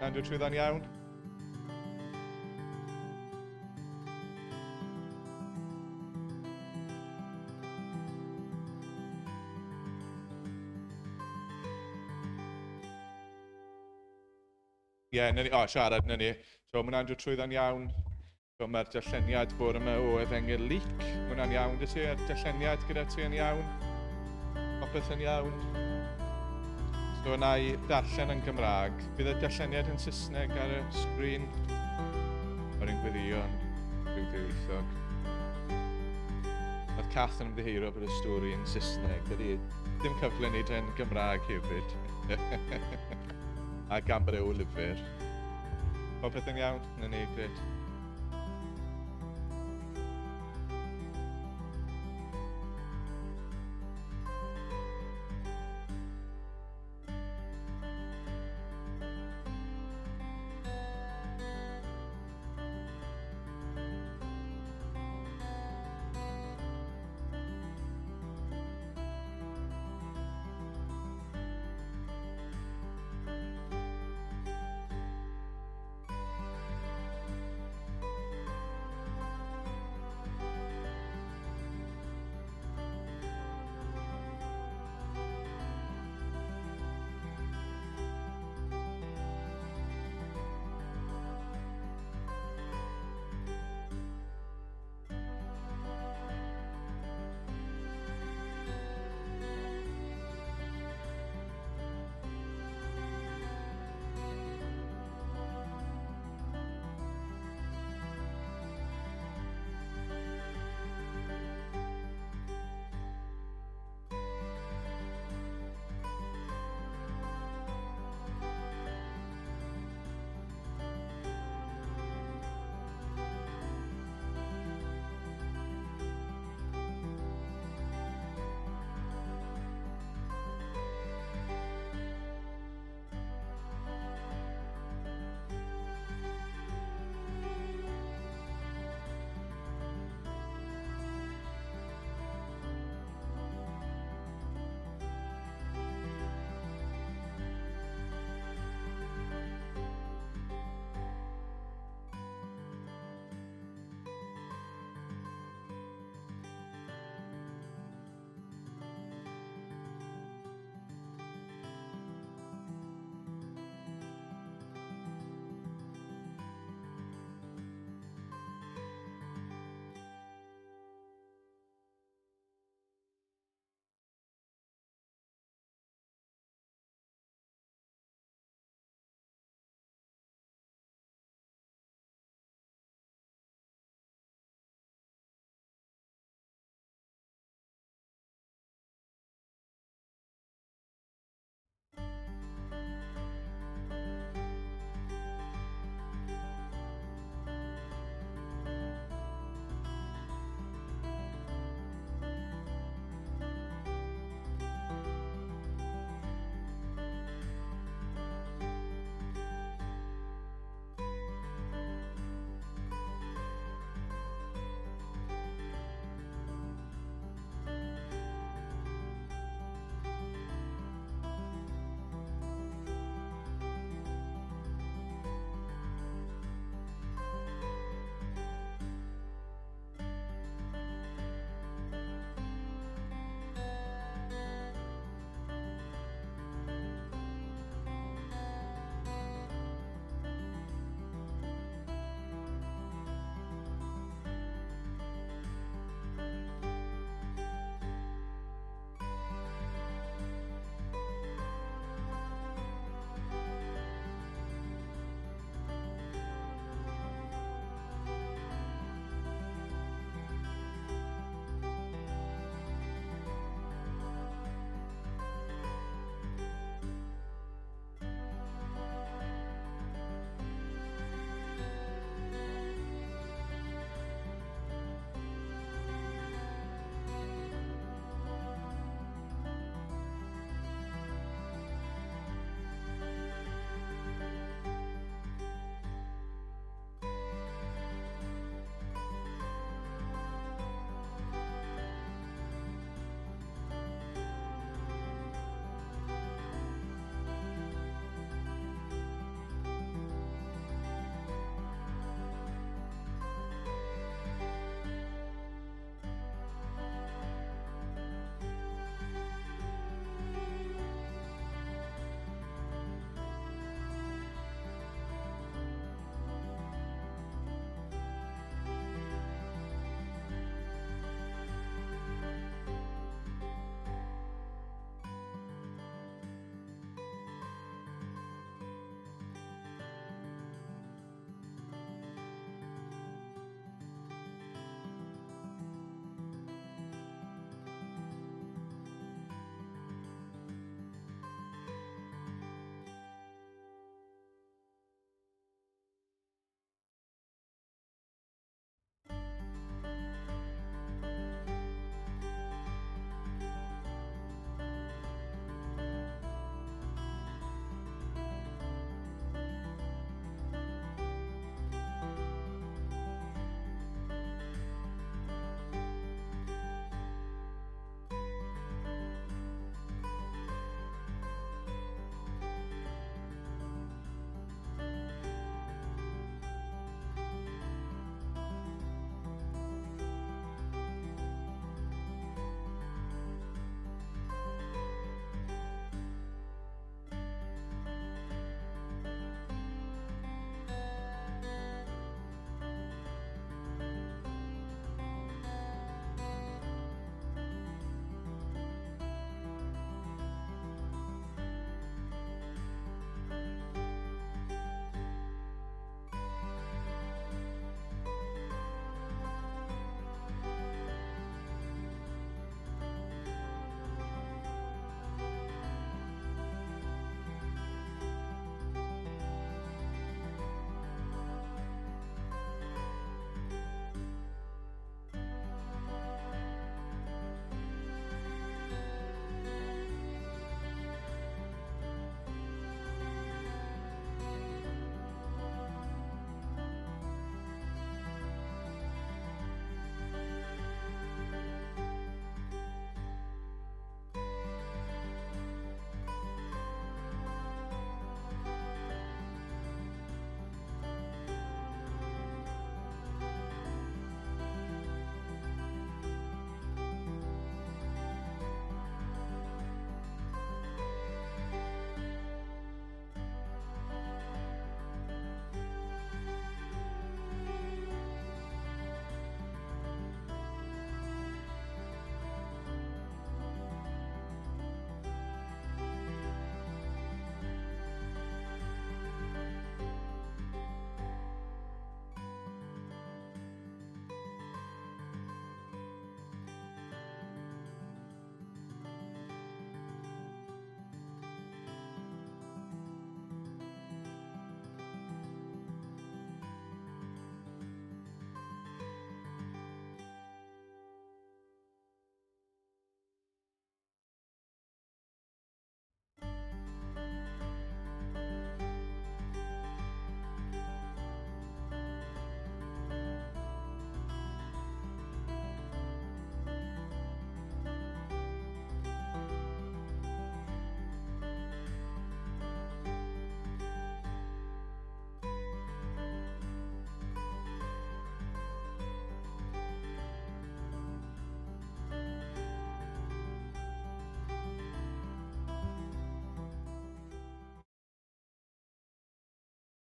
Na'n dod trwyddo'n iawn? Siarad na ni. So, mae hwnna'n dod trwyddo'n iawn. So, mae'r darlleniad bore yma o Efengyl Leek. Mae hwnna'n iawn, dy ti? Yr darlleniad gyda ti yn iawn? Popeth yn iawn? So, yna i darllen yn Gymraeg. Bydd y darlleniad yn Saesneg ar y sgrin. O'r un gweddion, rhyw gyfeithog. Oedd Cath yn ymddiheuro bod y stori yn Saesneg. Dydy dim cyfle wneud yn Gymraeg hefyd. A gambre o lyfr. Popeth yn iawn? Na ni, gred.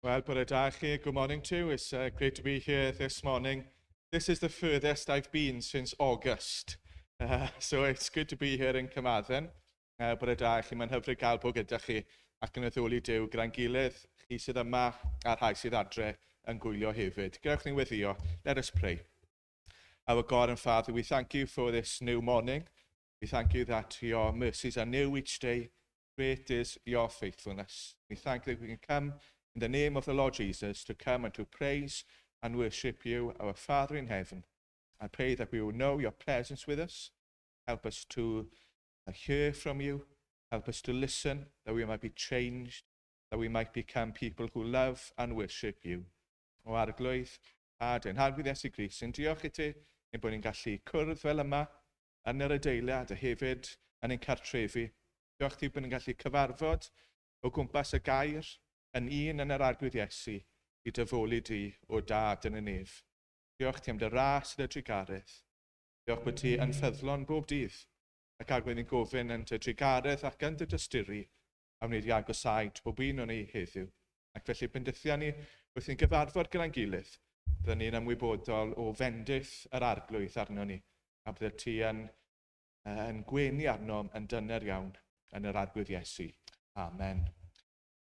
Well, bore da chi. Good morning to you. It's great to be here this morning. This is the furthest I've been since August. So it's good to be here in Carmarthen. Bore da chi, mae'n hyfryd gael bod gyda chi ac yn addoli Duw gyda'n gilydd, chi sydd yma a rhai sydd adre yn gwylio hefyd. Gewch ni weddio. Let us pray. Our God and Father, we thank you for this new morning. We thank you that your mercies are new each day. Great is your faithfulness. We thank that we can come in the name of the Lord Jesus to come and to praise and worship you, our Father in heaven. I pray that we will know your presence with us. Help us to hear from you. Help us to listen, that we might be changed, that we might become people who love and worship you. O arglwydd, a dyn harwydd Iesu Grist, yn diolch i ti ein bod ni'n gallu cwrdd fel yma yn yr adeilad a hefyd yn ein cartrefi. Diolch ti bod ni'n gallu cyfarfod o gwmpas y gair yn un yn yr arglwydd Iesu i dyfolu di o dad yn y nef. Diolch ti am dy ras y trigaredd. Diolch bod ti yn ffyddlon bob dydd ac agwedd ni'n gofyn yn dy trigaredd ac yn dy dysturi a wneud i agosau bob un o'n ni heddiw. Ac felly bendithia ni wrth ni'n gyfarfod gyda'n gilydd, byddwn ni'n ymwybodol o fendith yr arglwydd arno ni a byddai ti yn gwenu arno yn dyner iawn yn yr arglwydd Iesu. Amen.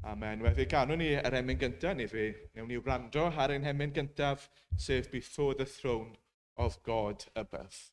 Amen. Wedyn ganwn ni yr emyn gyntaf, neu fe newn ni wrando ar ein emyn gyntaf, sef Before the Throne of God Above.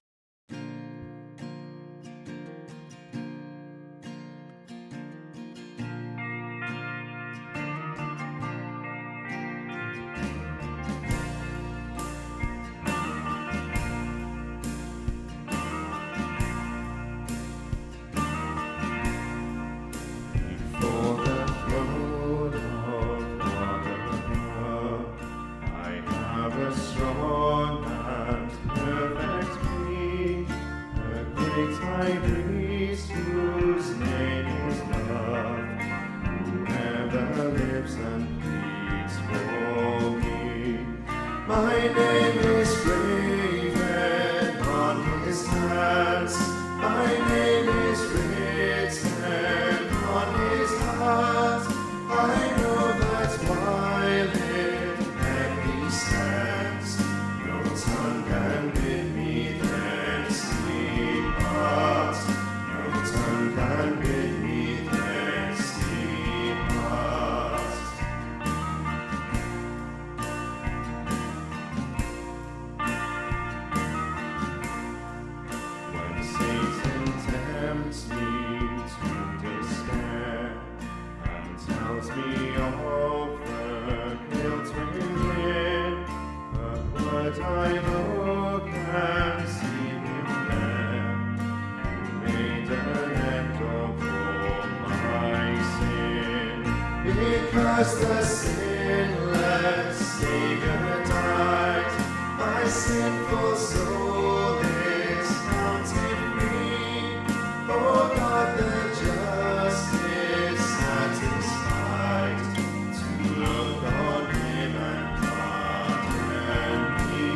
Because the sinless Savior died, my sinful soul is counted free. For God the just is satisfied to look on him and pardon me,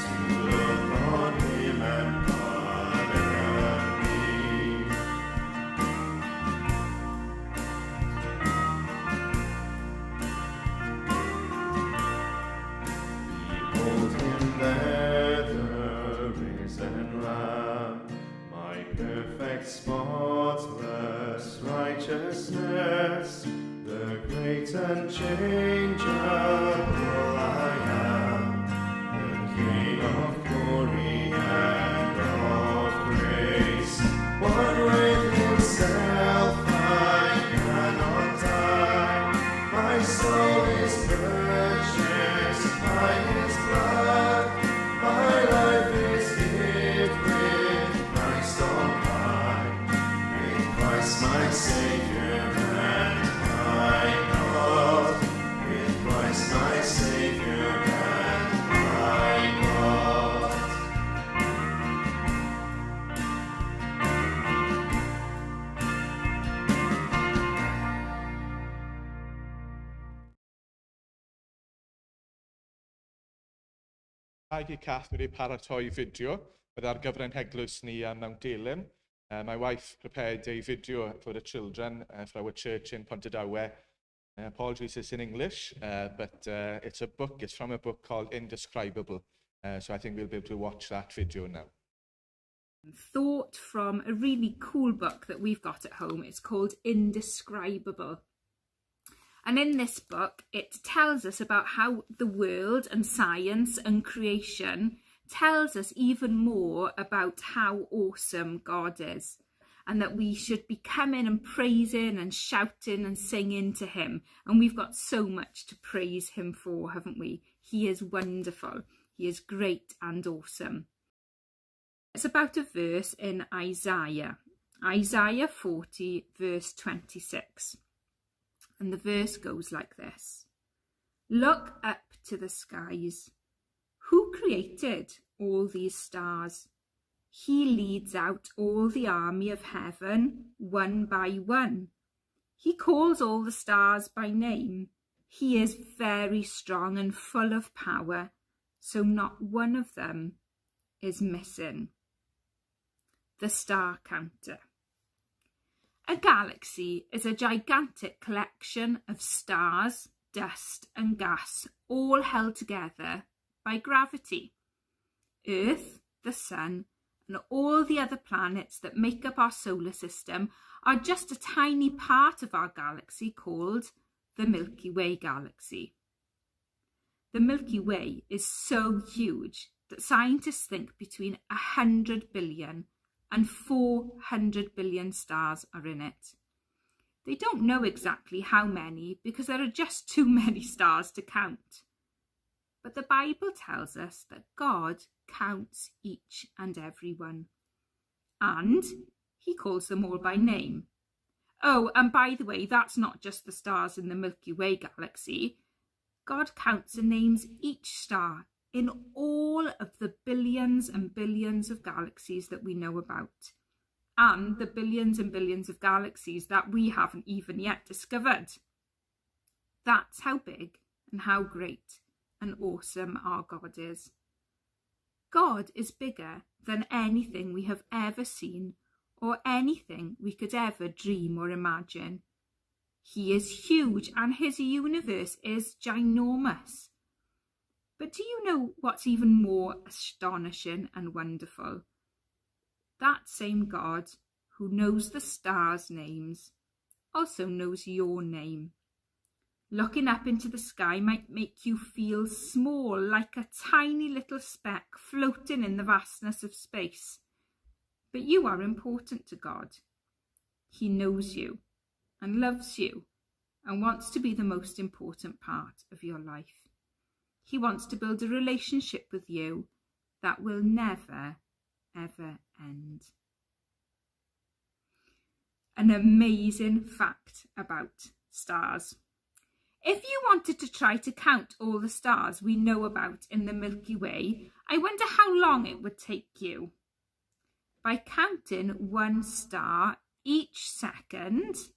to look on him and pardon me. There the risen Lamb, my perfect, spotless righteousness, the great unchangeable I am, the King of glory and of grace. One with himself I cannot die, my soul is purchased by his blood. My life is hid with Christ on high, with Christ my Savior and my God, with Christ my Savior and my God. Mae Cath wedi paratoi fideo ar gyfren heglws ni mewn Delyn. My wife prepared a video for the children from our church in Pontardawe Apologies, it's in English, but it's from a book called Indescribable. So I think we'll be able to watch that video now. Thought from a really cool book that we've got at home. It's called Indescribable. And in this book, it tells us about how the world and science and creation tells us even more about how awesome God is, and that we should be coming and praising and shouting and singing to him. And we've got so much to praise him for, haven't we? He is wonderful. He is great and awesome. It's about a verse in Isaiah 40, verse 26. And the verse goes like this. Look up to the skies. Who created all these stars? He leads out all the army of heaven, one by one. He calls all the stars by name. He is very strong and full of power, so not one of them is missing. The Star Counter. A galaxy is a gigantic collection of stars, dust and gas, all held together by gravity. Earth, the Sun, and all the other planets that make up our solar system are just a tiny part of our galaxy called the Milky Way galaxy. The Milky Way is so huge that scientists think between 100 billion and 400 billion stars are in it. They don't know exactly how many because there are just too many stars to count. But the Bible tells us that God counts each and every one. And he calls them all by name. Oh, and by the way, that's not just the stars in the Milky Way galaxy. God counts and names each star in all of the billions and billions of galaxies that we know about, and the billions and billions of galaxies that we haven't even yet discovered. That's how big and how great and awesome our God is. God is bigger than anything we have ever seen or anything we could ever dream or imagine. He is huge and his universe is ginormous. But do you know what's even more astonishing and wonderful? That same God who knows the stars' names also knows your name. Looking up into the sky might make you feel small, like a tiny little speck floating in the vastness of space. But you are important to God. He knows you and loves you and wants to be the most important part of your life. He wants to build a relationship with you that will never, ever end. An amazing fact about stars. If you wanted to try to count all the stars we know about in the Milky Way, I wonder how long it would take you. By counting one star each second,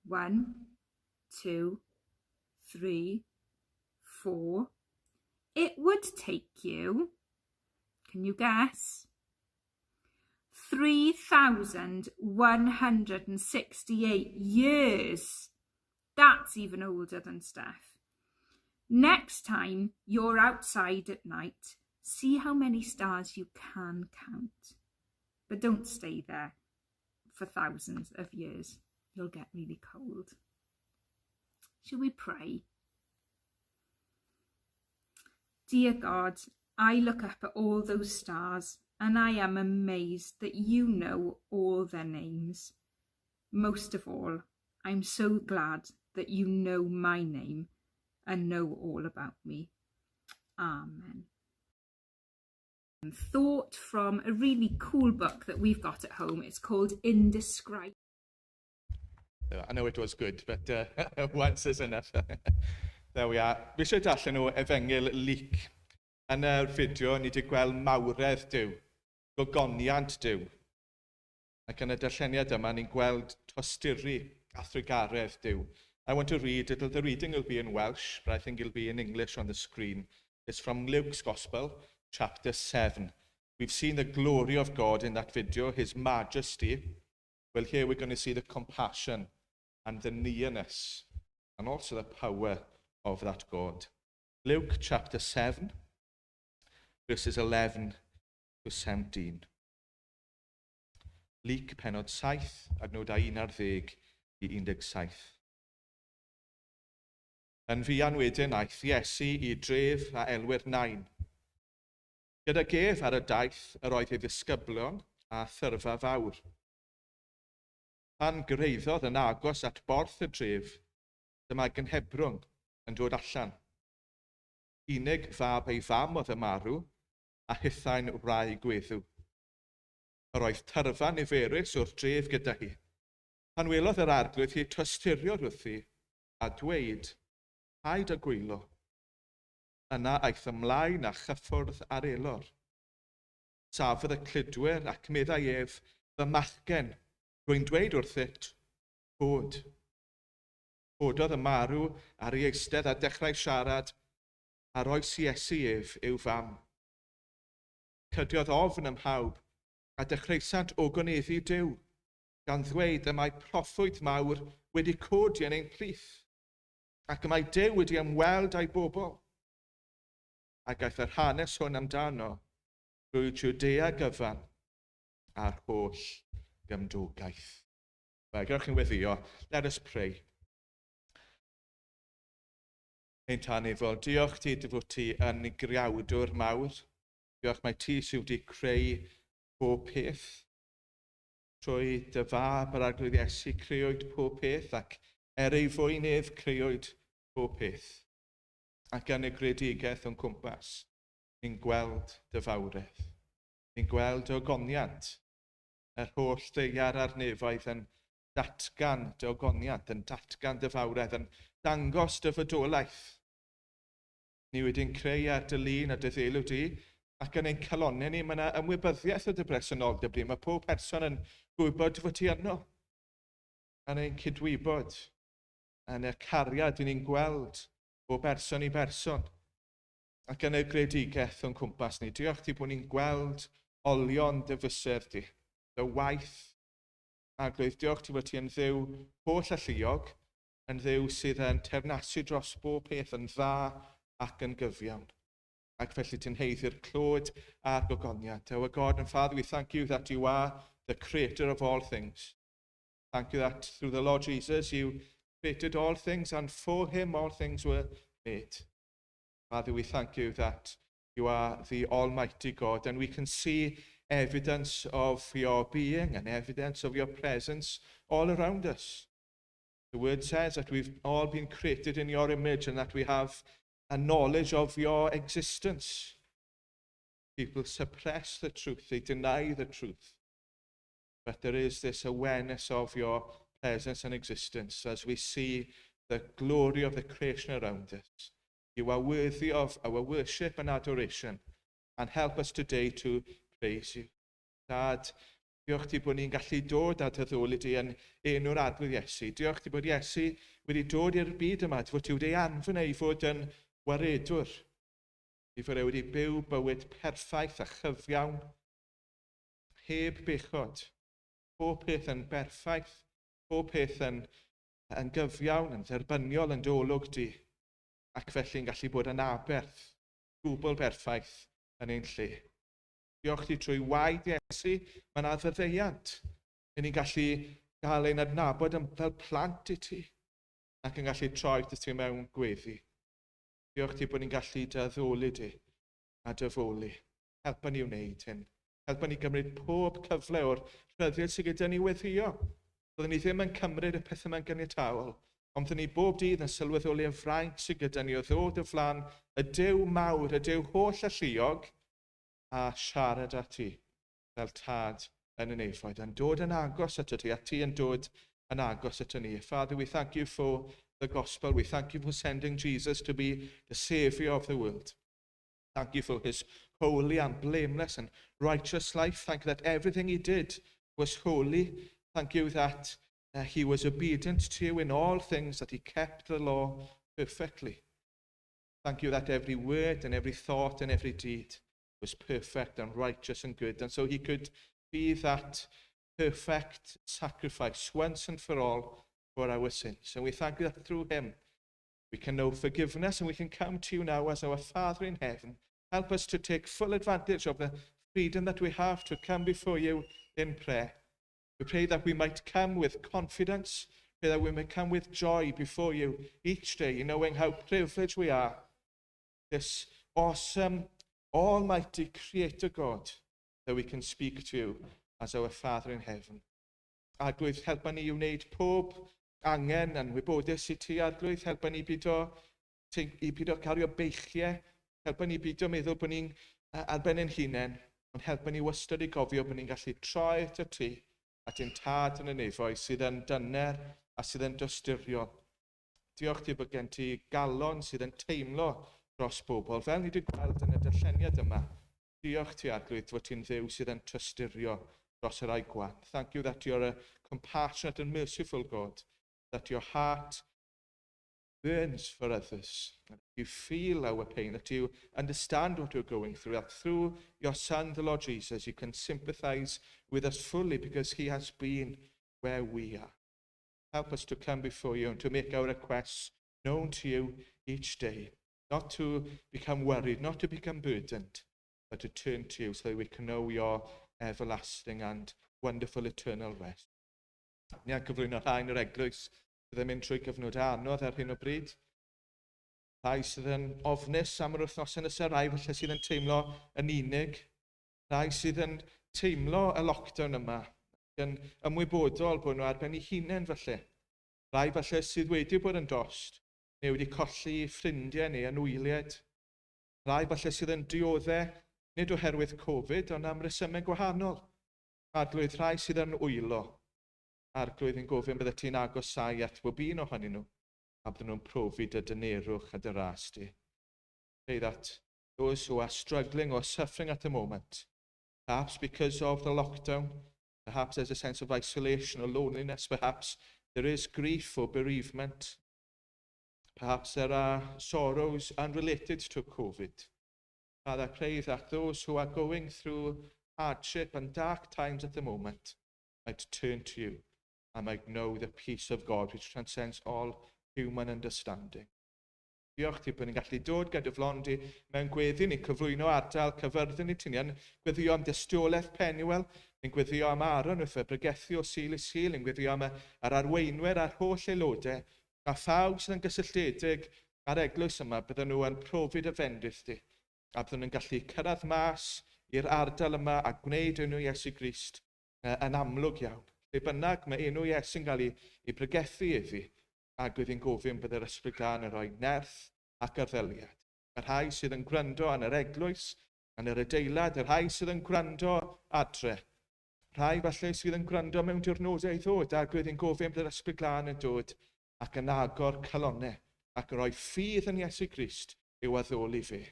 1, 2, 3, 4, it would take you, can you guess? 3,168 years. That's even older than Steph. Next time you're outside at night, see how many stars you can count. But don't stay there for thousands of years. You'll get really cold. Shall we pray? Dear God, I look up at all those stars and I am amazed that you know all their names. Most of all, I'm so glad that you know my name and know all about me. Amen. Thought from a really cool book that we've got at home. It's called Indescribable. I know it was good, but once is enough. There we are. Fi eisiau darllen o Efengyl Luc. Yn y fideo, ni wedi gweld mawredd Duw, gogoniant Duw. Ac yn y darlleniad yma, ni'n gweld tosturi a thrigaredd Duw. I want to read, the reading will be in Welsh, but I think it'll be in English on the screen. It's from Luke's Gospel, chapter 7. We've seen the glory of God in that video, his majesty. Well, here we're going to see the compassion and the nearness and also the power of that God. Luke chapter 7, verses 11 to 17. Luc penod 7, adnodau 11 i 17. Yn fuan wedyn aeth Iesu i dref a elwir Nain. Gyda gef ar y daith yr oedd ei ddisgyblion a thyrfa fawr. Pan greiddodd yn agos at borth y dref, dyma gynhebrwng yn dod allan. Unig fab ei fam oedd y marw, a hithau'n wraig gweddw. Yr oedd tyrfa niferus o'r dref gyda hi. Pan welodd yr arglwydd hi twysturio wrthi, a dweud, paid a gwylo. Yna aeth ymlaen a chyffwrdd ar elor. Safodd y cludwyr ac meddai ef, fy machgen, rwy'n dweud wrthyt, bod. Bododd y marw ar ei eistedd a dechrau siarad, a roes Iesu ef i'w fam. Cydiodd ofn ym mhawb, a dechreuasant ogoneddu Duw, gan ddweud y mae proffwyd mawr wedi codi yn ein plith, ac y mae Duw wedi ymweld â'i bobl. Ac aeth yr hanes hwn amdano drwy Jwdea gyfan a'r holl gymdogaeth. Fe, gyrwch chi'n weddio, let us pray. Ein tanifol, diolch ti dy fod ti yn griawdwr mawr. Diolch mai ti sydd wedi creu pob peth. Trwy dy fab yr arglwydd Iesu creuwyd pob peth ac ei fwynedd creuwyd pob peth. Ac yn y greadigaeth o'n cwmpas, ni'n gweld dy fawredd. Ni'n gweld dy ogoniant. Yr holl ddeiar a'r nefoedd yn datgan dy ogoniant, yn datgan dy fawredd, yn dangos dy fodolaeth. Ni wedi'n creu ar dy lun a dy ddelw di, ac yn ein calonau ni, mae yna ymwybyddiaeth o dy bresenoldeb ni. Mae pob person yn gwybod fod ti yno. Yn ein cydwybod, yn y cariad ni'n gweld o berson i berson, ac yn y greadigaeth o'n cwmpas ni. Diolch ti bod ni'n gweld olion dy fysedd di, dy waith, arglwydd. Diolch ti bod ti yn dduw holl alluog, yn dduw sydd yn teyrnasu dros bob peth yn dda ac yn gyfiawn. Ac felly ti'n heiddi'r clod a'r gogoniant. Our God and Father, we thank you that you are the creator of all things. Thank you that through the Lord Jesus you created all things, and for him all things were made. Father, we thank you that you are the Almighty God, and we can see evidence of your being and evidence of your presence all around us. The word says that we've all been created in your image and that we have a knowledge of your existence. People suppress the truth, they deny the truth. But there is this awareness of your presence and existence as we see the glory of the creation around us. You are worthy of our worship and adoration, and help us today to praise you. Dad, diolch ti bod ni'n gallu dod at y ddoli di yn enw'r arglwydd Iesu. Diolch ti bod Iesu wedi dod i'r byd yma, fod ti wedi anfon ei fod yn waredwr. I fod e wedi byw bywyd perffaith a chyfiawn, heb bechod. Pob peth yn berffaith, pob peth yn gyfiawn, yn dderbyniol, yn dolwg di, ac felly'n gallu bod yn aberth, gwbl berffaith yn ein lle. Diolch ti trwy waed Iesu, mae'n adfyddeiant. Ni'n gallu gael ein adnabod fel plant i ti, ac yn gallu troi ti mewn gweddi. Diolch ti bod ni'n gallu dy-addoli di a dyfoli. Helpa ni wneud hyn. Helpa ni gymryd pob cyfle o'r rhyddiad sydd gyda ni weddio. Byddwn ni ddim yn cymryd y pethau mewn ganiataol, ond byddwn ni bob dydd yn sylweddoli y fraint sydd gyda ni o ddod o flan y Duw mawr, y Duw holl alluog, a siarad â ti fel tad yn y nefoedd, yn dod yn agos at ti, a ti yn dod yn agos at ni. Father, we thank you for the gospel. We thank you for sending Jesus to be the Saviour of the world. Thank you for his holy and blameless and righteous life. Thank you that everything he did was holy. Thank you that he was obedient to you in all things, that he kept the law perfectly. Thank you that every word and every thought and every deed was perfect and righteous and good. And so he could be that perfect sacrifice once and for all for our sins. And we thank you that through him We can know forgiveness, and we can come to you now as our Father in heaven. Help us to take full advantage of the freedom that we have to come before you in prayer. We pray that we might come with confidence, pray that we may come with joy before you each day, knowing how privileged we are. This awesome, almighty Creator God, that we can speak to you as our Father in heaven. Arglwydd, helpa ni i wneud pob angen a'n wybodus i ti, Arglwydd. Helpa ni bido cario beichiau. Helpa ni bido meddwl bod ni'n ar ben ein hunain. Ond helpa ni wastad i gofio bod ni'n gallu troi at y ti, at ein tad yn y nefoedd sydd yn dyner a sydd yn dosturiol. Diolch ti bod gen ti gallwn sydd yn teimlo dros bobl, fel ni wedi gweld yn y darlleniad yma. Diolch ti, Arglwydd, fod ti'n dduw sydd yn tysturio dros yr aigwan. Thank you that you're a compassionate and merciful God, that your heart burns for others, that you feel our pain, that you understand what we're going through, that through your Son, the Lord Jesus, you can sympathize with us fully because he has been where we are. Help us to come before you and to make our requests known to you each day, not to become worried, not to become burdened, but to turn to you so that we can know your everlasting and wonderful eternal rest. Ni a gyflwyno rhain yr eglwys sydd yn mynd trwy gyfnod anodd ar hyn o bryd. Rhai sydd yn ofnus am yr wythnos yn ysau, rai falle sydd yn teimlo yn unig, rai sydd yn teimlo y lockdown yma, yn ymwybodol bod nhw ar ben eu hunain falle. Rai falle sydd wedi bod yn dost, neu wedi colli ffrindiau neu anwyliad. Rai falle sydd yn dioddau, nid oherwydd Covid, ond am resymau gwahanol. Arglwydd, rhai sydd yn wylo. Arglwydd yn gofyn bydde ti'n agosau at bob un ohonyn nhw, a bydden nhw'n profi dy dynerwch a dy ras di. Pray that those who are struggling or suffering at the moment, perhaps because of the lockdown, perhaps there's a sense of isolation or loneliness, perhaps there is grief or bereavement, perhaps there are sorrows unrelated to Covid. Father, I pray that those who are going through hardship and dark times at the moment might turn to you and might know the peace of God which transcends all human understanding. Diolch ti bod ni'n gallu dod gyda flondi mewn gweddi ni'n cyflwyno ardal cyfyrddin ni ti'n ni'n gweddio am dystiolaeth Penuel, ni'n gweddio am Aaron wrth y bregethu o sil i sil, ni'n gweddio am yr arweinwyr a'r holl aelodau, a phawb sydd yn gysylltiedig ar eglwys yma bydden nhw yn profi dy fendith di, a bydden nhw'n gallu cyrraedd mas i'r ardal yma a gwneud enw Iesu Grist yn amlwg iawn. Lle bynnag mae enw Iesu'n cael ei bregethu iddi, ac wydd i'n gofyn bydd yr ysbryd glân yn rhoi nerth ac arddeliad. Yr rhai sydd yn gwrando yn yr eglwys, yn yr adeilad, yr rhai sydd yn gwrando adre, rhai falle sydd yn gwrando mewn diwrnodau ddod, ac wydd i'n gofyn bydd yr ysbryd glân yn dod ac yn agor calonnau ac yn rhoi ffydd yn Iesu Grist i'w addoli fe.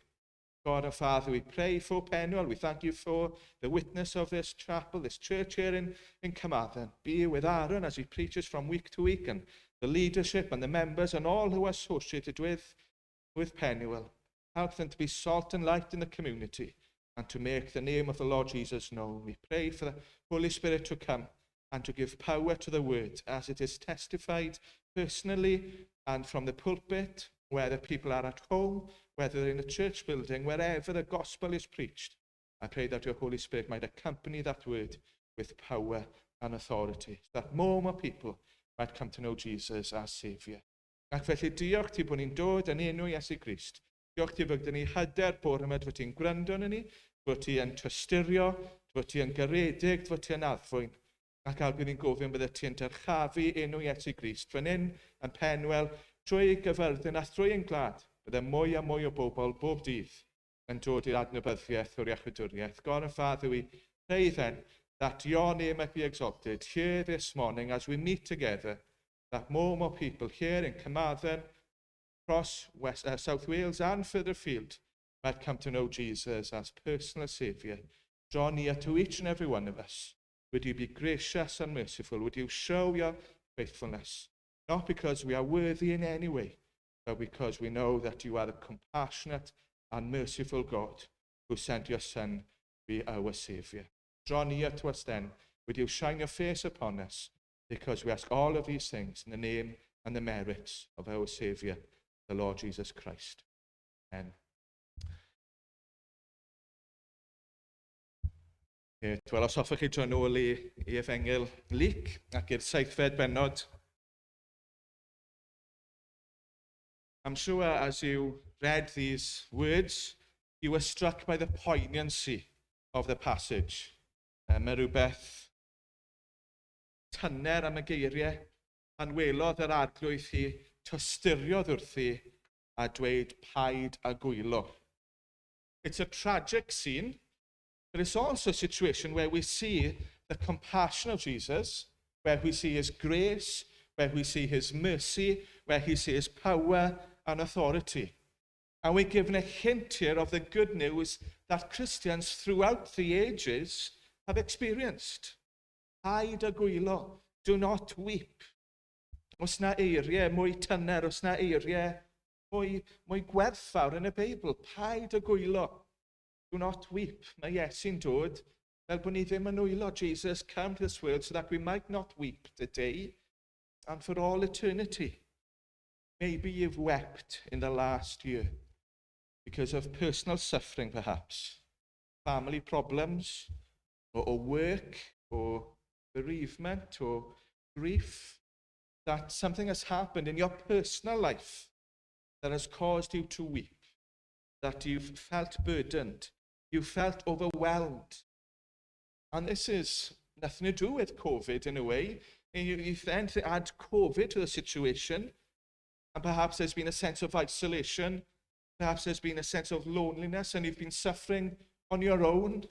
God and Father, we pray for Penuel. We thank you for the witness of this chapel, this church here in Carmarthen. Be with Aaron as he preaches from week to week, and the leadership and the members and all who are associated with Penuel. Help them to be salt and light in the community and to make the name of the Lord Jesus known. We pray for the Holy Spirit to come and to give power to the word as it is testified personally and from the pulpit, whether people are at home, whether they're in a church building, wherever the gospel is preached. I pray that your Holy Spirit might accompany that word with power and authority, so that more people might come to know Jesus as Saviour. Ac felly diolch ti bod ni'n dod yn enw Iesu Grist. Diolch ti bod ni hyder bore yma, fod ti'n gwrando yn ni, fod ti yn tysturio, fod ti yn garedig, fod ti yn addfwyn. Ac albydd ni'n gofyn bydde ti yn dyrchafu enw Iesu Grist. Fan hyn yn Penuel, trwy gyfyrddin a trwy ein glad, bydde mwy a mwy o bobl bob dydd yn dod i'r adnabyddiaeth o'r iechydwriaeth. God and Father, we pray then that your name might be exalted here this morning as we meet together, that more people here in Carmarthen, across South Wales and further afield might come to know Jesus as personal Saviour. Draw near to each and every one of us. Would you be gracious and merciful? Would you show your faithfulness? Not because we are worthy in any way, but because we know that you are the compassionate and merciful God who sent your Son to be our Saviour. Draw near to us then. Would you shine your face upon us? Because we ask all of these things in the name and the merits of our Saviour, the Lord Jesus Christ. Amen. Wel, os hoffech chi dro nôl i Efengil Luc ac i'r 7th bennod. I'm sure as you read these words, you were struck by the poignancy of the passage. Mae rhywbeth tyner am y geiriau pan welodd yr arglwydd hi tostyriodd wrthi a dweud paid a gwylo. It's a tragic scene, but it's also a situation where we see the compassion of Jesus, where we see his grace, where we see his mercy, where we see his power and authority. And we're given a hint here of the good news that Christians throughout the ages have experienced. Paid a gwylo, do not weep. Os na eiriau mwy tyner, os na eiriau mwy gwerthfawr yn y Beibl, paid a gwylo. Do not weep. Mae Iesu'n dod fel bod ni ddim yn wylo. Jesus came to this world so that we might not weep today and for all eternity. Maybe you've wept in the last year because of personal suffering, perhaps, family problems, or work, or bereavement, or grief, that something has happened in your personal life that has caused you to weep, that you've felt burdened, you felt overwhelmed. And this is nothing to do with COVID in a way. You then add COVID to the situation, and perhaps there's been a sense of isolation, perhaps there's been a sense of loneliness, and you've been suffering on your own,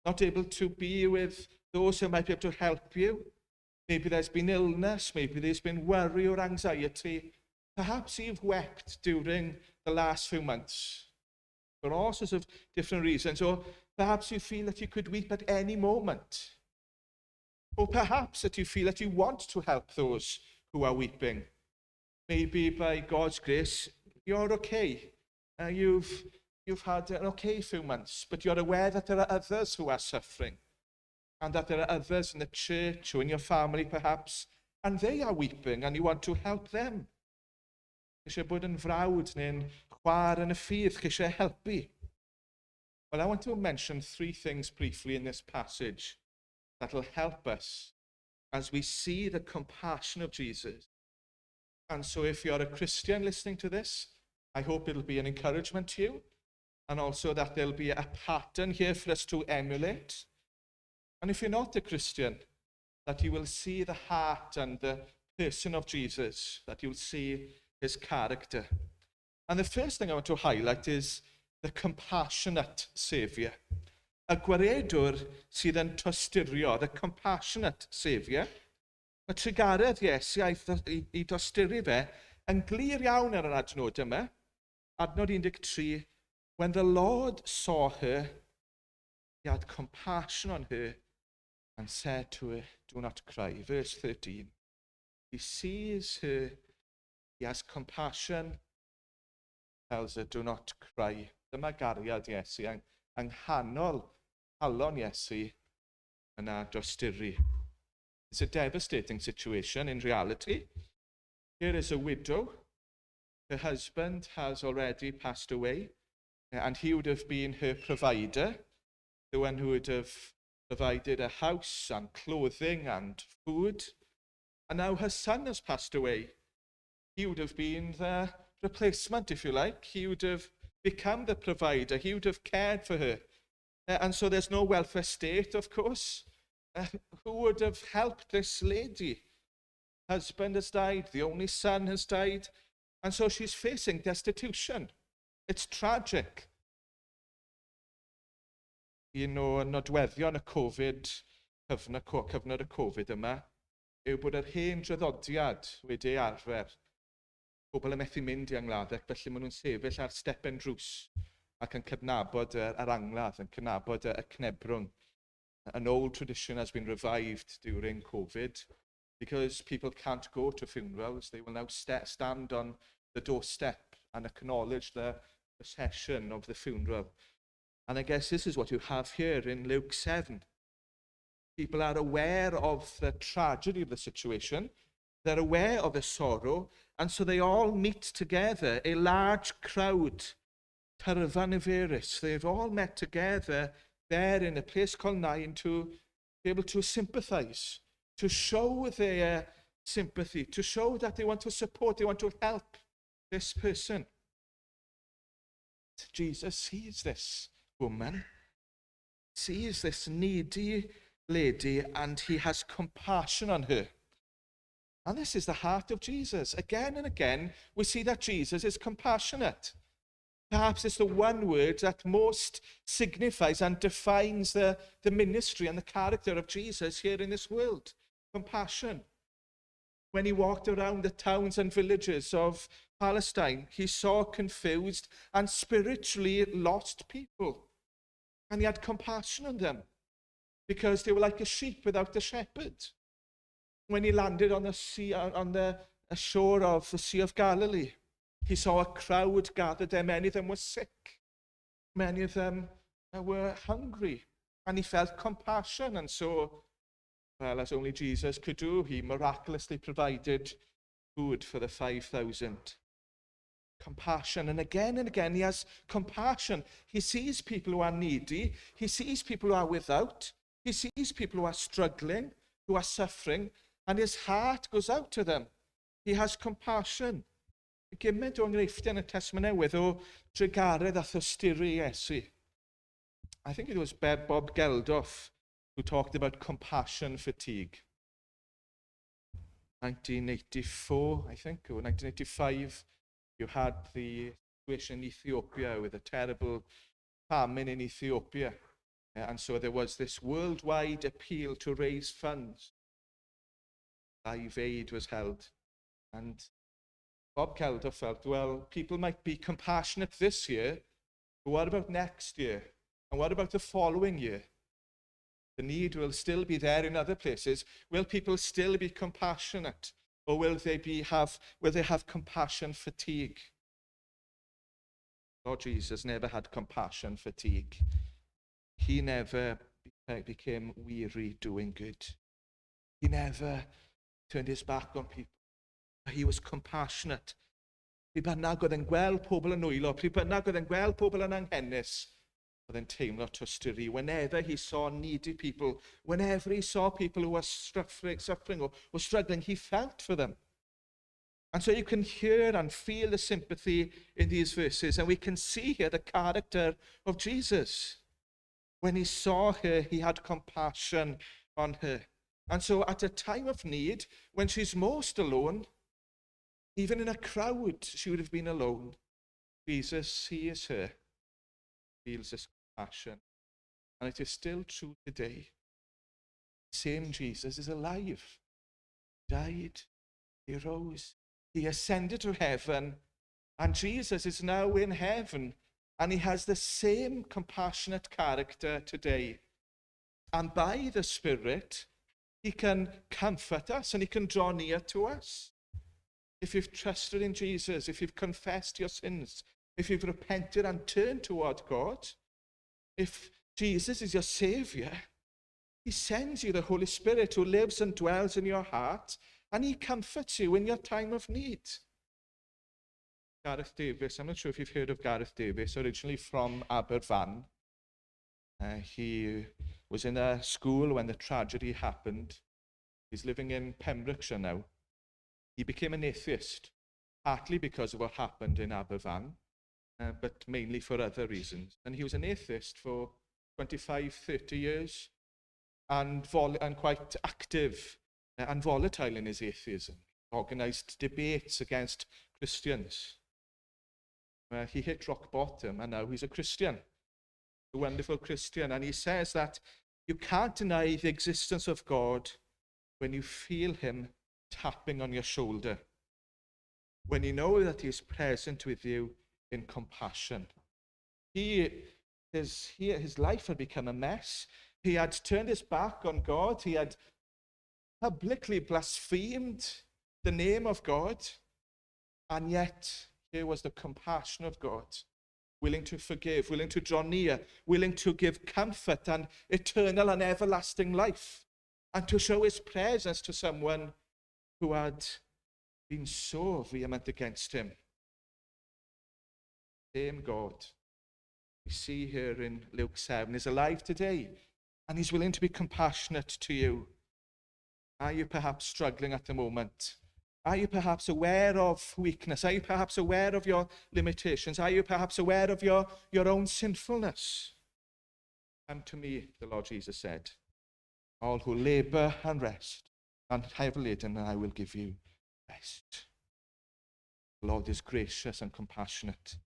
not able to be with those who might be able to help you. Maybe there's been illness, maybe there's been worry or anxiety. Perhaps you've wept during the last few months for all sorts of different reasons, or perhaps you feel that you could weep at any moment. Or perhaps that you feel that you want to help those who are weeping. Maybe by God's grace, you're okay. You've had an okay few months, but you're aware that there are others who are suffering, and that there are others in the church or in your family perhaps, and they are weeping, and you want to help them. Chi eisiau bod yn frawd neu'n chwaer yn y ffydd, chi eisiau helpu. Well, I want to mention 3 things briefly in this passage that will help us as we see the compassion of Jesus. And so if you're a Christian listening to this, I hope it'll be an encouragement to you, and also that there'll be a pattern here for us to emulate. And if you're not a Christian, that you will see the heart and the person of Jesus, that you'll see his character. And the first thing I want to highlight is the compassionate Saviour. Y gwaredwr sydd yn tostyrio, the compassionate Saviour. Mae trigaredd Iesu i dosturi fe yn glir iawn ar yr adnod yma. Adnod 13, when the Lord saw her, he had compassion on her and said to her, do not cry. Verse 13. He sees her, he has compassion, tells her, do not cry. Dyma gariad Iesu, yng nghanol halon Iesu yna dosturi. It's a devastating situation in reality. Here is a widow. Her husband has already passed away, and he would have been her provider, the one who would have provided a house and clothing and food. And now her son has passed away. He would have been the replacement, if you like. He would have become the provider. He would have cared for her. And so there's no welfare state, of course. Who would have helped this lady? Husband has died. The only son has died. And so she's facing destitution. It's tragic. Un o nodweddion y Covid, cyfnod y Covid yma, yw bod yr hen draddodiad wedi arfer. Pobl yn methu mynd i angladdau, felly maen nhw'n sefyll ar stepen drws ac yn cydnabod yr angladd, yn cydnabod y cnebrwng. An old tradition has been revived during COVID because people can't go to funerals. They will now stand on the doorstep and acknowledge the procession of the funeral. And I guess this is what you have here in Luke 7. People are aware of the tragedy of the situation. They're aware of his sorrow, and so they all meet together, a large crowd. Tarfaniferus. They've all met together there in a place called Nain to be able to sympathize, to show their sympathy, to show that they want to support, they want to help this person. Jesus sees this woman, sees this needy lady, and he has compassion on her. And this is the heart of Jesus. Again and again, we see that Jesus is compassionate. Perhaps it's the one word that most signifies and defines the ministry and the character of Jesus here in this world. Compassion. When he walked around the towns and villages of Palestine, he saw confused and spiritually lost people. And he had compassion on them because they were like a sheep without a shepherd. When he landed on the sea, on the shore of the Sea of Galilee, he saw a crowd gathered there. Many of them were sick. Many of them were hungry. And he felt compassion. And so, well, as only Jesus could do, he miraculously provided food for the 5,000. Compassion. And again, he has compassion. He sees people who are needy. He sees people who are without. He sees people who are struggling, who are suffering. And his heart goes out to them. He has compassion. Gymaint o'n enghreifftiau yn y Testament Newydd o dregaredd a thysturu Iesu. I think it was Bob Geldof who talked about compassion fatigue. 1984, I think, or 1985, you had the situation in Ethiopia with a terrible famine in Ethiopia. And so there was this worldwide appeal to raise funds. Live Aid was held. And Bob Geldof felt, well, people might be compassionate this year, but what about next year? And what about the following year? The need will still be there in other places. Will people still be compassionate? Or will they have compassion fatigue? Lord Jesus never had compassion fatigue. He never became weary doing good. He never turned his back on people. He was compassionate. Pryd bynnag oedd e'n gweld pobl yn nwylo, pryd bynnag oedd e'n gweld pobl yn anghennus, oedd e'n teimlo tysturi. Whenever he saw needy people, whenever he saw people who were suffering or struggling, he felt for them. And so you can hear and feel the sympathy in these verses, and we can see here the character of Jesus. When he saw her, he had compassion on her. And so at a time of need, when she's most alone, even in a crowd, she would have been alone. Jesus sees her, feels this compassion. And it is still true today. Same Jesus is alive. He died. He rose. He ascended to heaven. And Jesus is now in heaven. And he has the same compassionate character today. And by the Spirit, he can comfort us and he can draw near to us. If you've trusted in Jesus, if you've confessed your sins, if you've repented and turned toward God, if Jesus is your Savior, he sends you the Holy Spirit who lives and dwells in your heart, and he comforts you in your time of need. Gareth Davies, I'm not sure if you've heard of Gareth Davies, originally from Aberfan. He was in a school when the tragedy happened. He's living in Pembrokeshire now. He became an atheist, partly because of what happened in Aberfan, but mainly for other reasons. And he was an atheist for 25, 30 years, and quite active and volatile in his atheism. Organised debates against Christians. He hit rock bottom, and now he's a Christian, a wonderful Christian. And he says that you can't deny the existence of God when you feel him tapping on your shoulder, when you know that he is present with you in compassion. His life had become a mess. He had turned his back on God. He had publicly blasphemed the name of God. And yet, here was the compassion of God, willing to forgive, willing to draw near, willing to give comfort and eternal and everlasting life, and to show his presence to someone who had been so vehement against him. Same God we see here in Luke 7 is alive today, and he's willing to be compassionate to you. Are you perhaps struggling at the moment? Are you perhaps aware of weakness? Are you perhaps aware of your limitations? Are you perhaps aware of your own sinfulness? Come to me, the Lord Jesus said, all who labor and rest and heavy laden, and I will give you rest. The Lord is gracious and compassionate,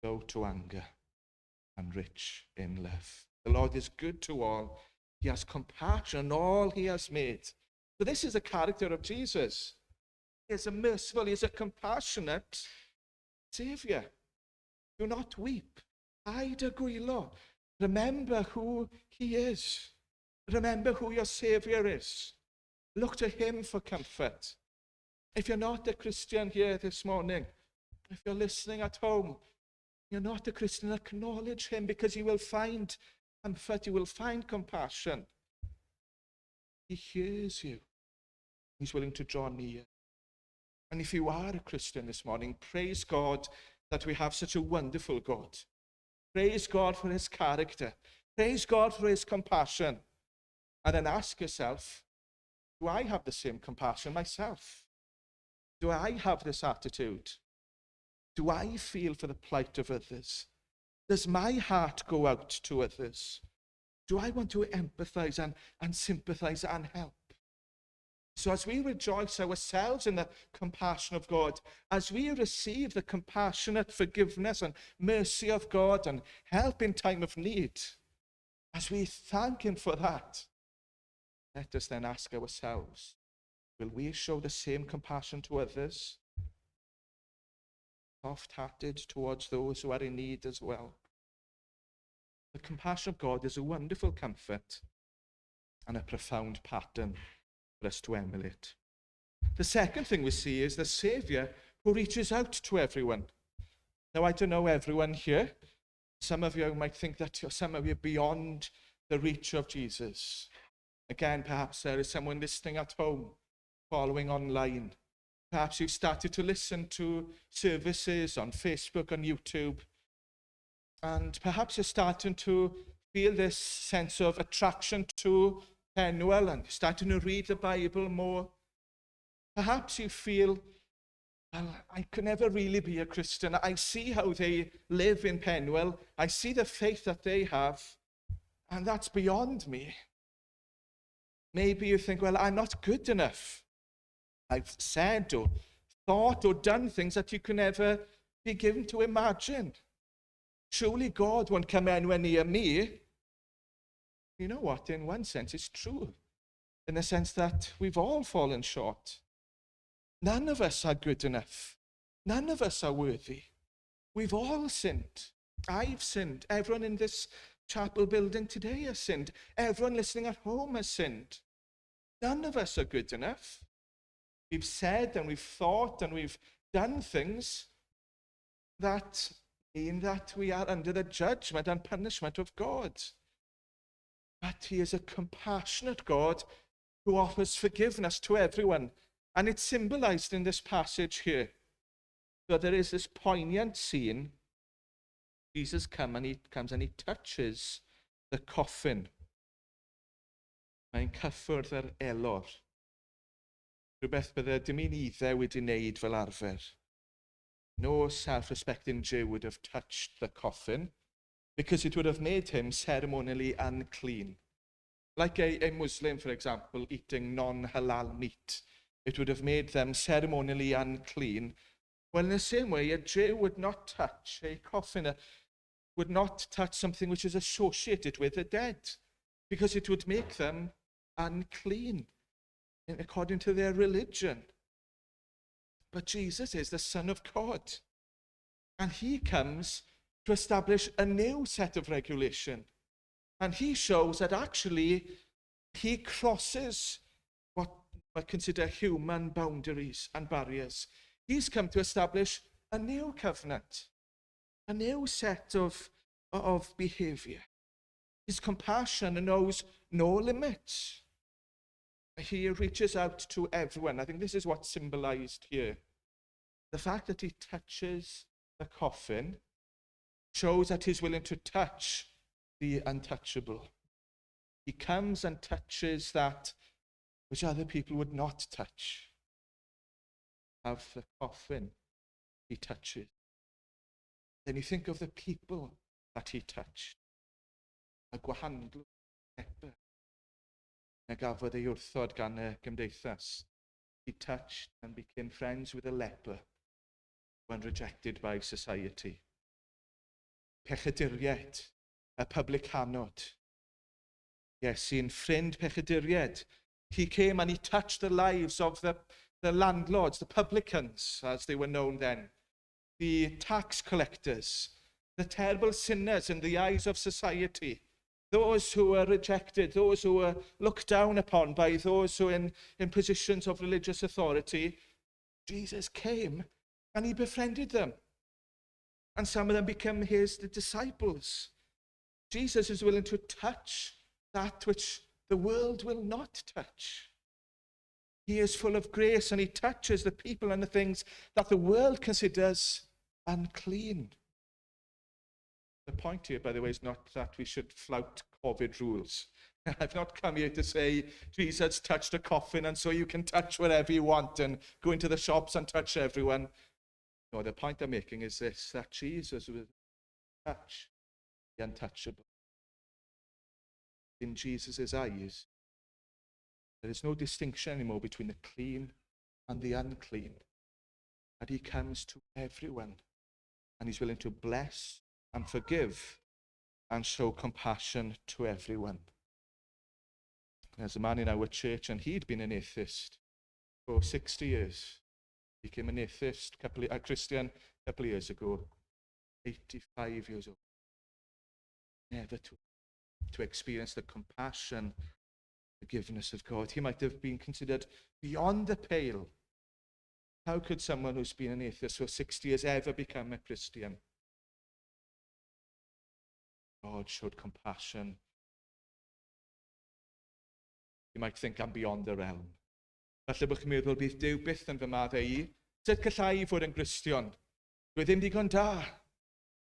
slow to anger, and rich in love. The Lord is good to all. He has compassion on all he has made. So this is the character of Jesus. He is a merciful, he is a compassionate Saviour. Do not weep. Ydych. Remember who he is. Remember who your Saviour is. Look to him for comfort. If you're not a Christian here this morning, if you're listening at home, you're not a Christian, acknowledge him, because you will find comfort, you will find compassion. He hears you. He's willing to draw near. And if you are a Christian this morning, praise God that we have such a wonderful God. Praise God for his character. Praise God for his compassion. And then ask yourself, do I have the same compassion myself? Do I have this attitude? Do I feel for the plight of others? Does my heart go out to others? Do I want to empathize and sympathize and help? So as we rejoice ourselves in the compassion of God, as we receive the compassionate forgiveness and mercy of God and help in time of need, as we thank him for that, let us then ask ourselves, will we show the same compassion to others? Soft-hearted towards those who are in need as well. The compassion of God is a wonderful comfort and a profound pattern for us to emulate. The second thing we see is the Saviour who reaches out to everyone. Now, I don't know everyone here. Some of you might think that some of you are beyond the reach of Jesus. Again, perhaps there is someone listening at home, following online. Perhaps you started to listen to services on Facebook, on YouTube, and perhaps you're starting to feel this sense of attraction to Penuel and starting to read the Bible more. Perhaps you feel, well, I could never really be a Christian. I see how they live in Penuel. I see the faith that they have, and that's beyond me. Maybe you think, well, I'm not good enough. I've said or thought or done things that you could never be given to imagine. Surely God won't come anywhere near me. You know what? In one sense, it's true. In the sense that we've all fallen short. None of us are good enough. None of us are worthy. We've all sinned. I've sinned. Everyone in this chapel building today has sinned. Everyone listening at home has sinned. None of us are good enough. We've said and we've thought and we've done things that mean that we are under the judgment and punishment of God. But he is a compassionate God who offers forgiveness to everyone. And it's symbolized in this passage here. So there is this poignant scene. Jesus comes and he touches the coffin. Mae'n cyffwrdd yr elor. Rhywbeth bydde dim un iddew wedi wneud fel arfer. No self-respecting Jew would have touched the coffin because it would have made him ceremonially unclean. Like a Muslim, for example, eating non-halal meat. It would have made them ceremonially unclean. Well, in the same way, a Jew would not touch a coffin, would not touch something which is associated with the dead, because it would make them unclean according to their religion. But Jesus is the Son of God, and he comes to establish a new set of regulation. And he shows that actually he crosses what I consider human boundaries and barriers. He's come to establish a new covenant, a new set of behavior. His compassion knows no limits. He reaches out to everyone. I think this is what's symbolized here. The fact that he touches the coffin shows that he's willing to touch the untouchable. He comes and touches that which other people would not touch. Of the coffin he touches. Then you think of the people that he touched. A gwahanol leper. Na gafodd ei wrthod gan y gymdeithas. He touched and became friends with a leper when rejected by society. Pechaduriaid, a publicanod. Yes, sy'n ffrind pechaduriaid. He came and he touched the lives of the landlords, the publicans, as they were known then, the tax collectors, the terrible sinners in the eyes of society, those who were rejected, those who were looked down upon by those who were in positions of religious authority. Jesus came and he befriended them. And some of them became his disciples. Jesus is willing to touch that which the world will not touch. He is full of grace and he touches the people and the things that the world considers unclean. The point here, by the way, is not that we should flout COVID rules. I've not come here to say Jesus touched a coffin and so you can touch whatever you want and go into the shops and touch everyone. No, the point I'm making is this, that Jesus will touch the untouchable. In Jesus' eyes, there is no distinction anymore between the clean and the unclean. That he comes to everyone and he's willing to bless and forgive and show compassion to everyone. There's a man in our church and he'd been an atheist for 60 years. He became an atheist, a Christian a couple of years ago, 85 years old. Never to experience the compassion, forgiveness of God. He might have been considered beyond the pale. How could someone who's been an atheist for 60 years ever become a Christian? God showed compassion. You might think I'm beyond the realm. Falle bod chi'n meddwl bydd Duw byth yn fy maddau I. Sut gallai I fod yn Gristion? Dwi ddim digon da.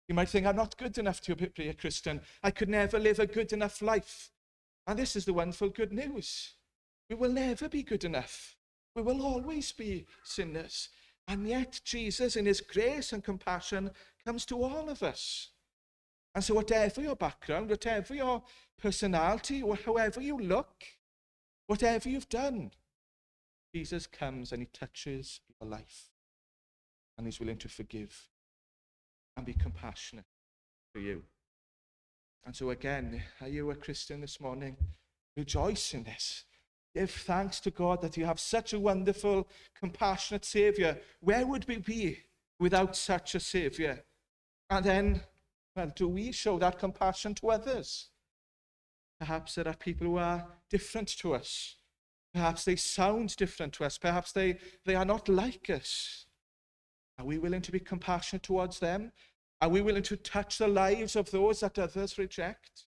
You might think I'm not good enough to be a Christian. I could never live a good enough life. And this is the wonderful good news. We will never be good enough. We will always be sinners. And yet Jesus, in his grace and compassion, comes to all of us. And so whatever your background, whatever your personality, or however you look, whatever you've done, Jesus comes and he touches your life. And he's willing to forgive and be compassionate to you. And so again, are you a Christian this morning? Rejoice in this. Give thanks to God that you have such a wonderful, compassionate Saviour. Where would we be without such a Saviour? And then, well, do we show that compassion to others? Perhaps there are people who are different to us. Perhaps they sound different to us. Perhaps they are not like us. Are we willing to be compassionate towards them? Are we willing to touch the lives of those that others reject?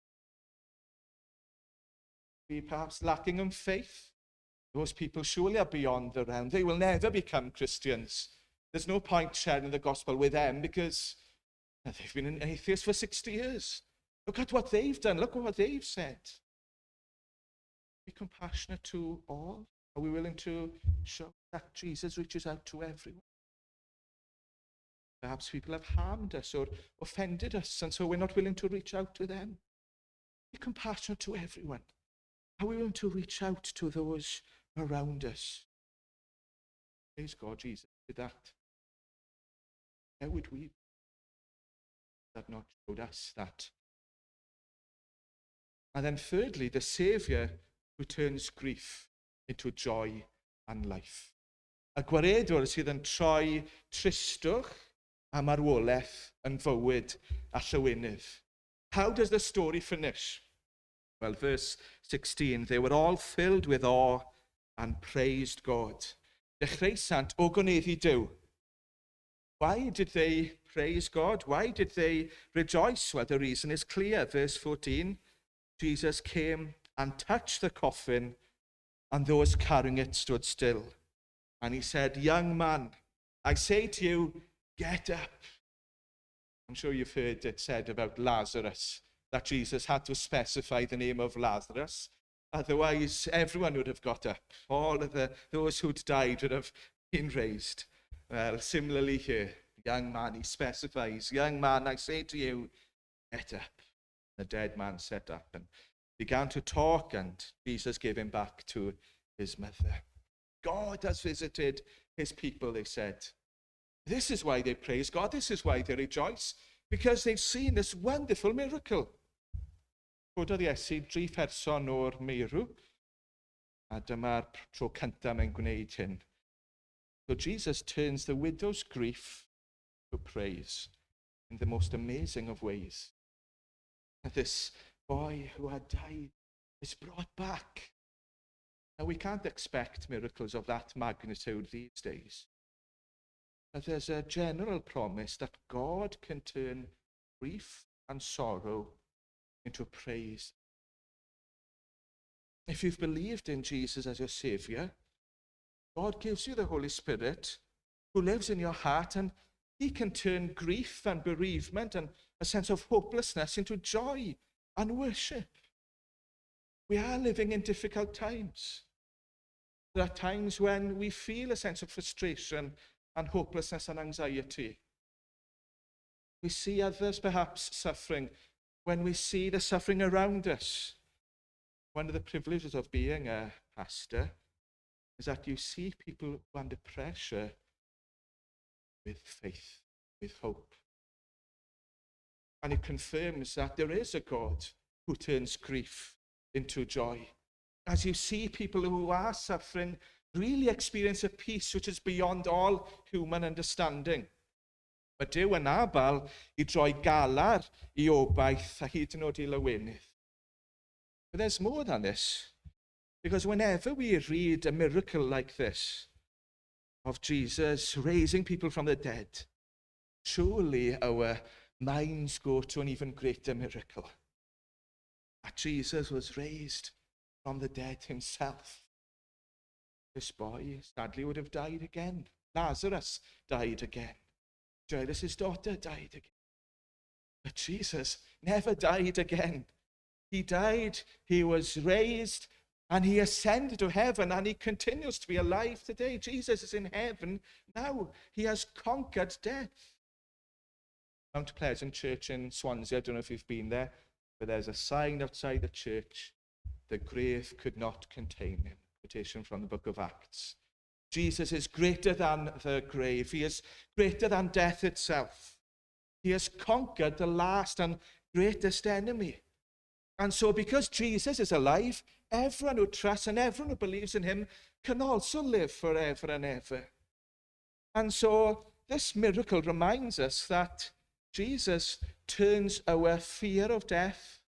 We perhaps lacking in faith. Those people surely are beyond the realm. They will never become Christians. There's no point sharing the gospel with them because they've been an atheist for 60 years. Look at what they've done. Look at what they've said. Be compassionate to all. Are we willing to show that Jesus reaches out to everyone? Perhaps people have harmed us or offended us, and so we're not willing to reach out to them. Be compassionate to everyone. Are we willing to reach out to those around us? Praise God, Jesus did that. How would we have not showed us that? And then thirdly, the Saviour who turns grief into joy and life. Y gwaredwr sydd yn troi tristwch a marwolaeth yn fywyd a llywynydd. How does the story finish? Well, verse 16, they were all filled with awe and praised God. Dechrau sant o gwneddi Duw. Why did they praise God? Why did they rejoice? Well, the reason is clear. Verse 14, Jesus came and touched the coffin and those carrying it stood still. And he said, "Young man, I say to you, get up." I'm sure you've heard it said about Lazarus, that Jesus had to specify the name of Lazarus. Otherwise, everyone would have got up. All of those who'd died would have been raised. Well, similarly here, young man, he specifies, "Young man, I say to you, get up." The dead man sat up and began to talk, and Jesus gave him back to his mother. God has visited his people, they said. This is why they praise God. This is why they rejoice, because they've seen this wonderful miracle. Cododd Iesu 3 person o'r meirw, a dyma'r tro cyntaf mae'n gwneud hyn. So Jesus turns the widow's grief to praise in the most amazing of ways. And this boy who had died is brought back. Now, we can't expect miracles of that magnitude these days. But there's a general promise that God can turn grief and sorrow into praise. If you've believed in Jesus as your Saviour, God gives you the Holy Spirit who lives in your heart, and he can turn grief and bereavement and a sense of hopelessness into joy and worship. We are living in difficult times. There are times when we feel a sense of frustration and hopelessness and anxiety. We see others perhaps suffering when we see the suffering around us. One of the privileges of being a pastor is that you see people under pressure with faith, with hope. And it confirms that there is a God who turns grief into joy. As you see people who are suffering really experience a peace which is beyond all human understanding. Mae Duw yn abal I droi galar I obaith a hyd yn oed I lywynydd. But there's more than this. Because whenever we read a miracle like this, of Jesus raising people from the dead, surely our minds go to an even greater miracle. That Jesus was raised from the dead himself. This boy sadly would have died again. Lazarus died again. Jairus' daughter died again. But Jesus never died again. He died, he was raised, and he ascended to heaven, and he continues to be alive today. Jesus is in heaven now. He has conquered death. Mount Pleasant Church in Swansea, I don't know if you've been there, but there's a sign outside the church, "The grave could not contain him." Quotation from the book of Acts. Jesus is greater than the grave. He is greater than death itself. He has conquered the last and greatest enemy. And so because Jesus is alive, everyone who trusts and everyone who believes in him can also live forever and ever. And so this miracle reminds us that Jesus turns our fear of death,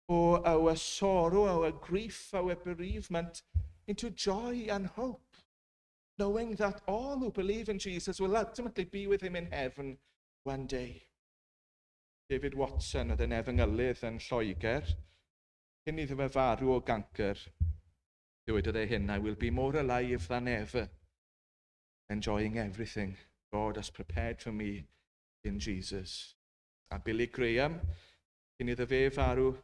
or our sorrow, our grief, our bereavement into joy and hope, knowing that all who believe in Jesus will ultimately be with him in heaven one day. David Watson oedd yn efengylydd yn Lloegr, cyn iddo fe farw o gancr, dywedodd e hyn, "I will be more alive than ever, enjoying everything God has prepared for me in Jesus." A Billy Graham, cyn iddo fe farw,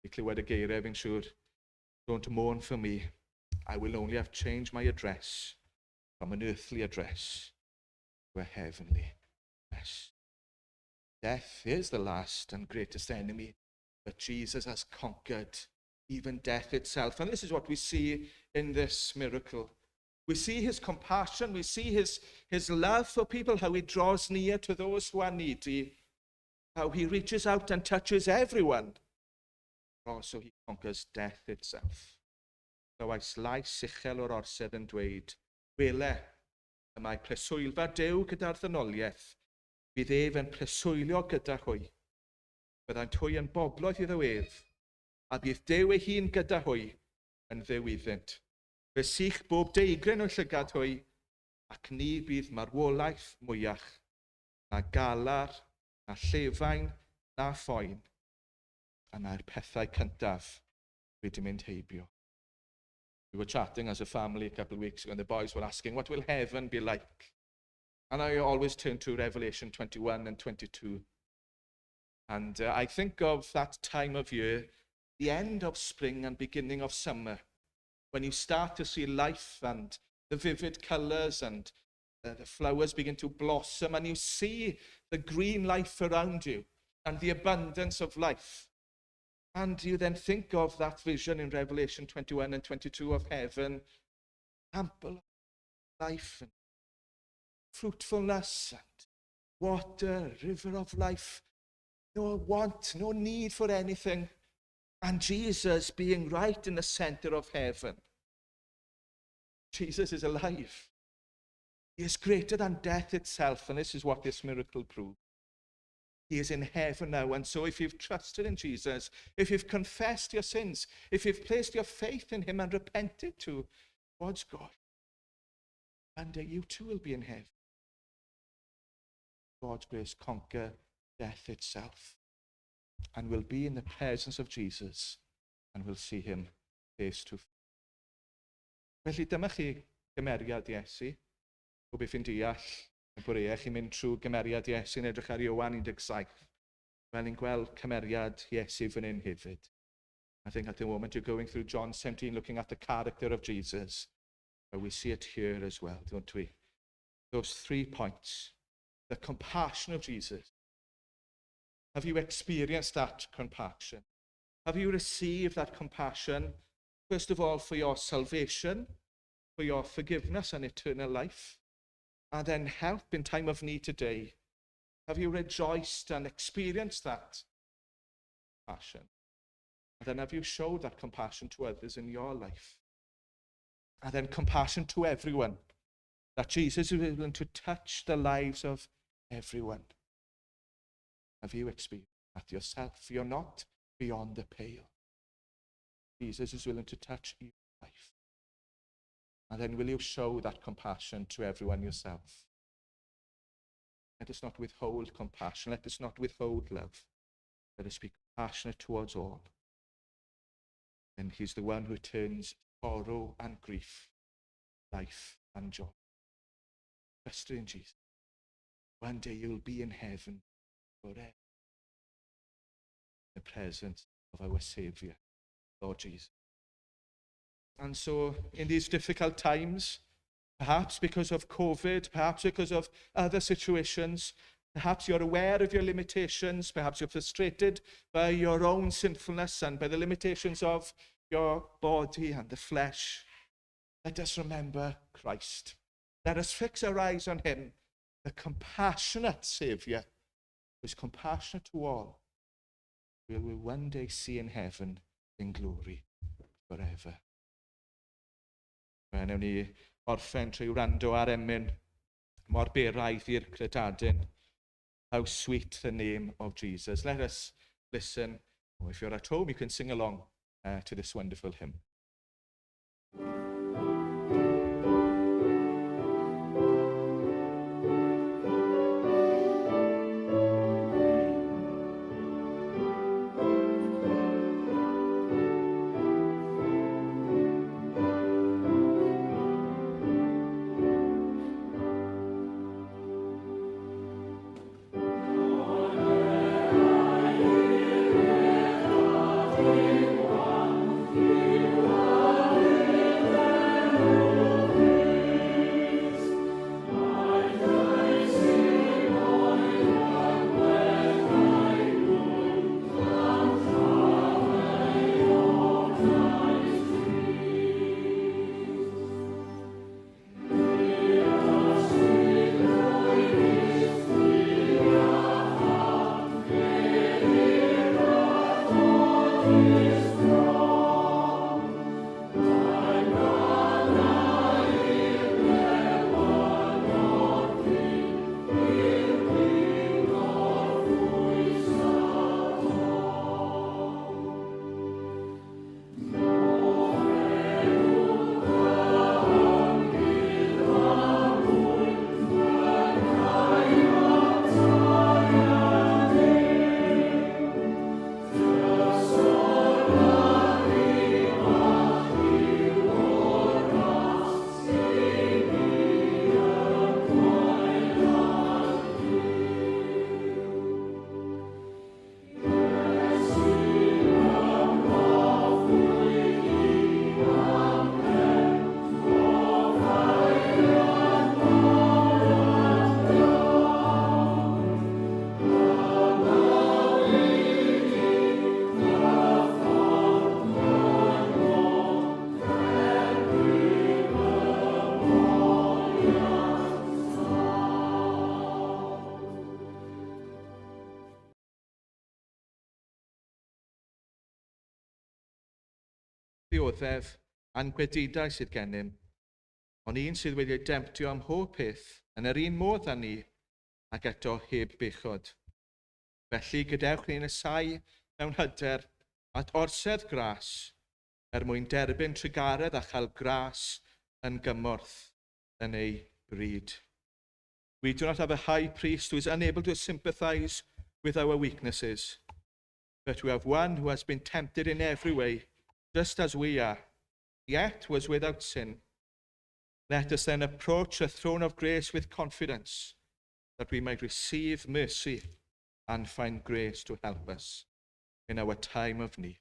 I clywed y geiriau fi'n siŵr, "Don't mourn for me, I will only have changed my address from an earthly address to a heavenly address." Death is the last and greatest enemy, but Jesus has conquered even death itself. And this is what we see in this miracle. We see his compassion, we see his love for people, how he draws near to those who are needy, how he reaches out and touches everyone. Also, he conquers death itself. So oes lais uchel o'r orsedd yn dweud, "Wele, y mae preswylfa Duw gyda'r ddynoliaeth, bydd ef yn preswylio gyda hwy. Byddai'n hwy yn bobloedd iddo ef, a bydd Duw ei hun gyda hwy yn ddiwyddent. Fe sych bob deigren o llygad hwy, ac ni bydd marwolaeth mwyach, na galar, na llefain, na phoen, a na'r pethau cyntaf wedi mynd heibio. We were chatting as a family a couple of weeks ago, and the boys were asking, what will heaven be like? And I always turn to Revelation 21 and 22. And I think of that time of year, the end of spring and beginning of summer, when you start to see life and the vivid colours and the flowers begin to blossom, and you see the green life around you and the abundance of life. And you then think of that vision in Revelation 21 and 22 of heaven, ample life and fruitfulness and water, river of life, no want, no need for anything, and Jesus being right in the center of heaven. Jesus is alive. He is greater than death itself, and this is what this miracle proves. He is in heaven now, and so if you've trusted in Jesus, if you've confessed your sins, if you've placed your faith in him and repented towards God, one day you too will be in heaven. God's grace conquer death itself, and we'll be in the presence of Jesus, and we'll see him face to face. Felly dyma chi gymeriad Iesu. Rwy'n fi'n deall y bwriau chi'n mynd trwy gymeriad Iesu'n edrych ar Ioan 17. Wel, ni'n gweld cymeriad Iesu fan hyn hefyd. I think at the moment you're going through John 17, looking at the character of Jesus. But we see it here as well, don't we? Those 3 points. The compassion of Jesus. Have you experienced that compassion? Have you received that compassion, first of all, for your salvation, for your forgiveness and eternal life, and then help in time of need today? Have you rejoiced and experienced that compassion? And then have you showed that compassion to others in your life? And then compassion to everyone, that Jesus is willing to touch the lives of everyone. Have you experienced that yourself? You're not beyond the pale. Jesus is willing to touch your life. And then will you show that compassion to everyone yourself? Let us not withhold compassion. Let us not withhold love. Let us be compassionate towards all. And he's the one who turns sorrow and grief, life and joy. Trust in Jesus. One day you'll be in heaven forever, in the presence of our Saviour, Lord Jesus. And so in these difficult times, perhaps because of COVID, perhaps because of other situations, perhaps you're aware of your limitations, perhaps you're frustrated by your own sinfulness and by the limitations of your body and the flesh. Let us remember Christ. Let us fix our eyes on him, the compassionate Saviour, who is compassionate to all, who we will one day see in heaven in glory forever. Newn ni orffen trwy wrando ar emyn mor beraidd i'r credadyn. How sweet the name of Jesus. Let us listen. Or if you're at home, you can sing along to this wonderful hymn. You are dioddef a'n gwedidau sydd gennym, ond un sydd wedi demptio am hob peth yn yr un modd â ni, ac eto heb bechod. Felly gadewch ni'n ysau mewn hyder at orsedd gras, mwyn derbyn trigaredd a chael gras yn gymorth yn ei bryd. We do not have a high priest who is unable to sympathize with our weaknesses, but we have one who has been tempted in every way, just as we are, yet was without sin. Let us then approach the throne of grace with confidence, that we might receive mercy and find grace to help us in our time of need.